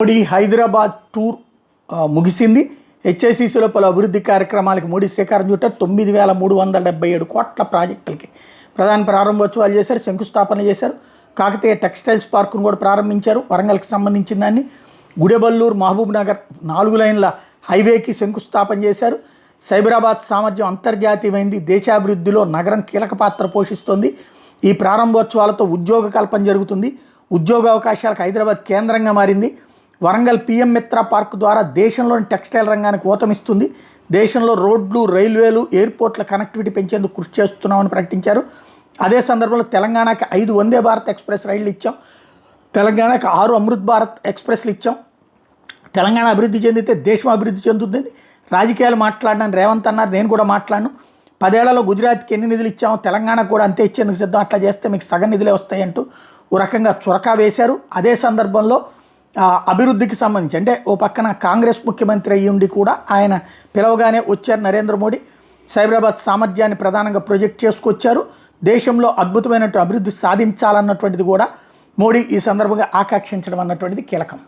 Modi Hyderabad tour ముగిసింది. హెచ్ఐసిసిలో పలు అభివృద్ధి కార్యక్రమాలకు మోడీ శ్రీకారం చుట్టారు. 9,377 కోట్ల ప్రాజెక్టులకి ప్రధాని ప్రారంభోత్సవాలు చేశారు, శంకుస్థాపన చేశారు. కాకతీయ టెక్స్టైల్స్ పార్కును కూడా ప్రారంభించారు. వరంగల్కి సంబంధించిన దాన్ని గుడెబల్లూరు మహబూబ్ నగర్ 4 లైన్ల హైవేకి శంకుస్థాపన చేశారు. సైబరాబాద్ సామర్థ్యం అంతర్జాతీయమైంది. దేశాభివృద్ధిలో నగరం కీలక పాత్ర పోషిస్తోంది. ఈ ప్రారంభోత్సవాలతో ఉద్యోగ కల్పన జరుగుతుంది. ఉద్యోగ అవకాశాలకు హైదరాబాద్ కేంద్రంగా మారింది. వరంగల్ పిఎం మిత్ర పార్క్ ద్వారా దేశంలోని టెక్స్టైల్ రంగానికి ఊతమిస్తుంది. దేశంలో రోడ్లు, రైల్వేలు, ఎయిర్పోర్ట్ల కనెక్టివిటీ పెంచేందుకు కృషి చేస్తున్నామని ప్రకటించారు. అదే సందర్భంలో తెలంగాణకి 5 వందే భారత్ ఎక్స్ప్రెస్ రైళ్లు ఇచ్చాం. తెలంగాణకి 6 అమృత్ భారత్ ఎక్స్ప్రెస్లు ఇచ్చాం. తెలంగాణ అభివృద్ధి చెందితే దేశం అభివృద్ధి చెందుతుంది. రాజకీయాలు మాట్లాడినాను రేవంత్ అన్నారు, నేను కూడా మాట్లాడను. 10 ఏళ్లలో గుజరాత్కి ఎన్ని నిధులు ఇచ్చామో తెలంగాణకు కూడా అంతే ఇచ్చేందుకు సిద్ధం. అట్లా చేస్తే మీకు సగం నిధులే వస్తాయంటూ ఓ రకంగా చురకా వేశారు. అదే సందర్భంలో అభివృద్ధికి సంబంధించి అంటే ఓ పక్కన కాంగ్రెస్ ముఖ్యమంత్రి అయ్యుండి కూడా ఆయన పిలవగానే వచ్చారు నరేంద్ర మోడీ. సైబరాబాద్ సామర్థ్యాన్ని ప్రధానంగా ప్రొజెక్ట్ చేసుకొచ్చారు. దేశంలో అద్భుతమైనటువంటి అభివృద్ధి సాధించాలన్నటువంటిది కూడా మోడీ ఈ సందర్భంగా ఆకాంక్షించడం అన్నటువంటిది కీలకం.